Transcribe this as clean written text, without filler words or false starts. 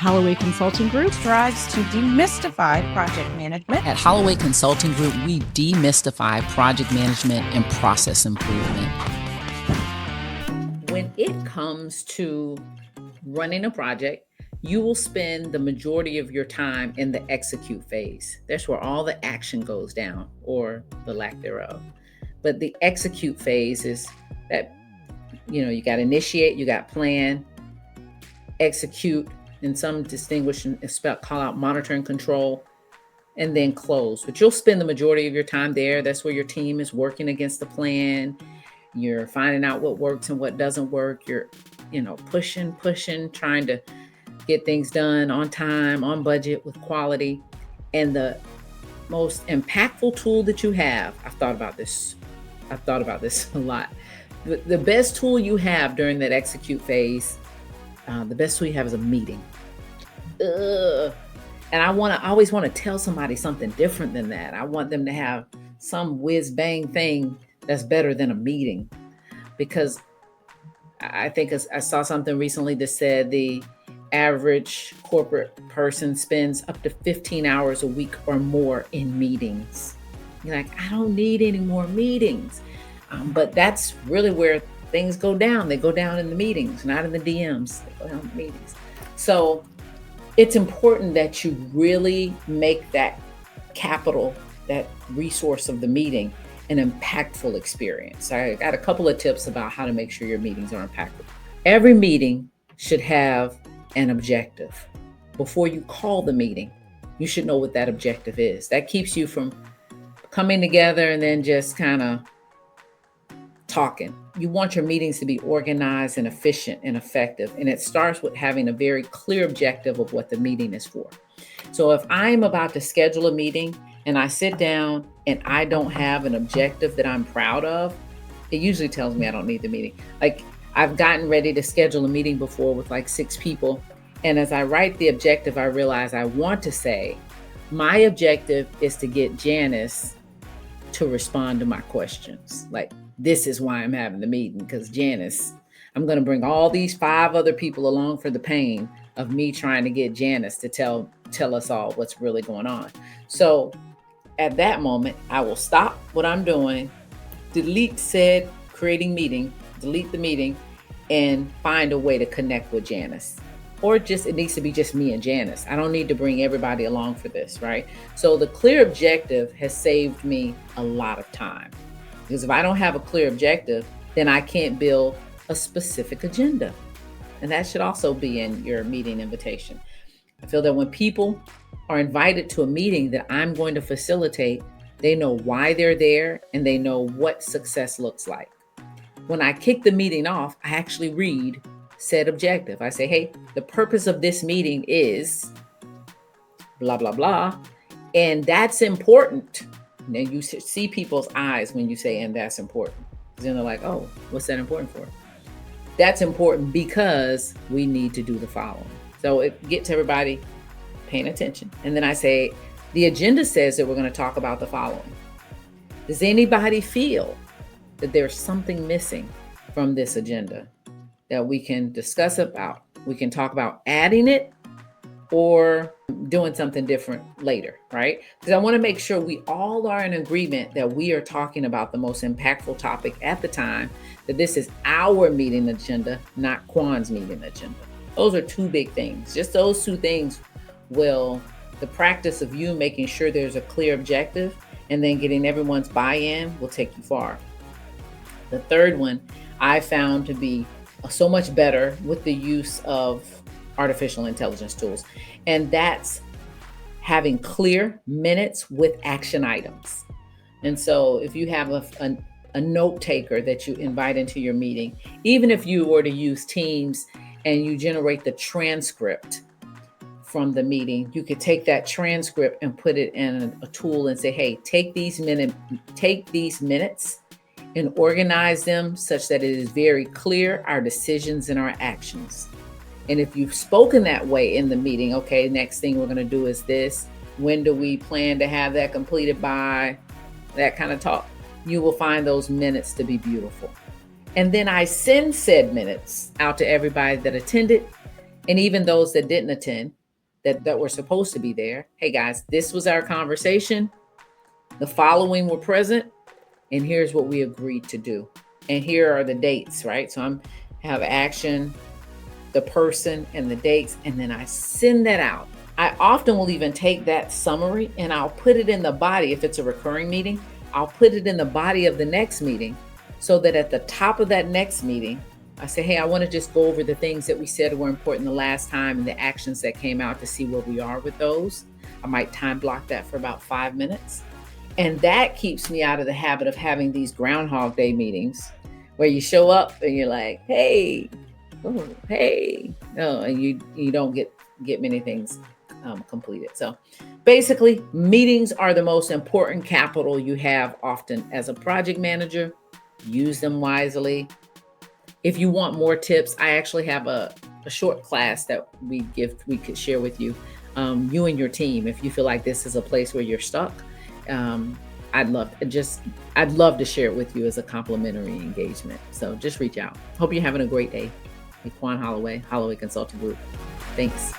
Holloway Consulting Group strives to demystify project management. At Holloway Consulting Group, we demystify project management and process improvement. When it comes to running a project, you will spend the majority of your time in the execute phase. That's where all the action goes down, or the lack thereof. But the execute phase is that, you got to initiate, you got plan, execute, and some distinguish and call out monitor and control, and then close. But you'll spend the majority of your time there. That's where your team is working against the plan. You're finding out what works and what doesn't work. You're, pushing, trying to get things done on time, on budget, with quality. And the most impactful tool that you have, I've thought about this a lot. The best tool you have during that execute phase, the best tool you have is a meeting. And I always want to tell somebody something different than that. I want them to have some whiz bang thing that's better than a meeting, because I think I saw something recently that said the average corporate person spends up to 15 hours a week or more in meetings. You're like, I don't need any more meetings. But that's really where things go down. They go down in the meetings, not in the DMs. They go down in the meetings. So it's important that you really make that capital, that resource of the meeting, an impactful experience. I got a couple of tips about how to make sure your meetings are impactful. Every meeting should have an objective. Before you call the meeting, you should know what that objective is. That keeps you from coming together and then just kind of talking. You want your meetings to be organized and efficient and effective. And it starts with having a very clear objective of what the meeting is for. So if I'm about to schedule a meeting and I sit down and I don't have an objective that I'm proud of, it usually tells me I don't need the meeting. Like, I've gotten ready to schedule a meeting before with like 6 people. And as I write the objective, I realize I want to say, my objective is to get Janice to respond to my questions. Like, this is why I'm having the meeting, because Janice, I'm going to bring all these 5 other people along for the pain of me trying to get Janice to tell us all what's really going on. So at that moment, I will stop what I'm doing, delete said creating meeting, delete the meeting, and find a way to connect with Janice. Or it needs to be just me and Janice. I don't need to bring everybody along for this, right? So the clear objective has saved me a lot of time. Because if I don't have a clear objective, then I can't build a specific agenda. And that should also be in your meeting invitation. I feel that when people are invited to a meeting that I'm going to facilitate, they know why they're there and they know what success looks like. When I kick the meeting off, I actually read said objective. I say, hey, the purpose of this meeting is blah, blah, blah. And that's important. And then you see people's eyes when you say, and that's important. Then they're like, oh, what's that important for? That's important because we need to do the following. So it gets everybody paying attention. And then I say, the agenda says that we're going to talk about the following. Does anybody feel that there's something missing from this agenda that we can discuss about? We can talk about adding it or doing something different later, right? Because I want to make sure we all are in agreement that we are talking about the most impactful topic at the time, that this is our meeting agenda, not Quan's meeting agenda. Those are 2 big things. Just those 2 things the practice of you making sure there's a clear objective and then getting everyone's buy-in will take you far. The third one I found to be so much better with the use of artificial intelligence tools. And that's having clear minutes with action items. And so if you have a note taker that you invite into your meeting, even if you were to use Teams and you generate the transcript from the meeting, you could take that transcript and put it in a tool and say, hey, take these minutes and organize them such that it is very clear our decisions and our actions. And if you've spoken that way in the meeting, okay, next thing we're going to do is this. When do we plan to have that completed by? That kind of talk. You will find those minutes to be beautiful. And then I send said minutes out to everybody that attended And even those that didn't attend, that were supposed to be there. Hey guys, this was our conversation. The following were present, and here's what we agreed to do. And here are the dates, right? So I'm have action, the person, and the dates, and then I send that out. I often will even take that summary and I'll put it in the body. If it's a recurring meeting, I'll put it in the body of the next meeting so that at the top of that next meeting, I say, hey, I want to just go over the things that we said were important the last time and the actions that came out to see where we are with those. I might time block that for about 5 minutes. And that keeps me out of the habit of having these Groundhog Day meetings where you show up and you're like, hey, oh, hey, no, and you don't get many things completed. So basically, meetings are the most important capital you have often as a project manager. Use them wisely. If you want more tips, I actually have a short class that we could share with you, you and your team. If you feel like this is a place where you're stuck, I'd love to share it with you as a complimentary engagement. So just reach out. Hope you're having a great day. Quan Holloway, Holloway Consulting Group. Thanks.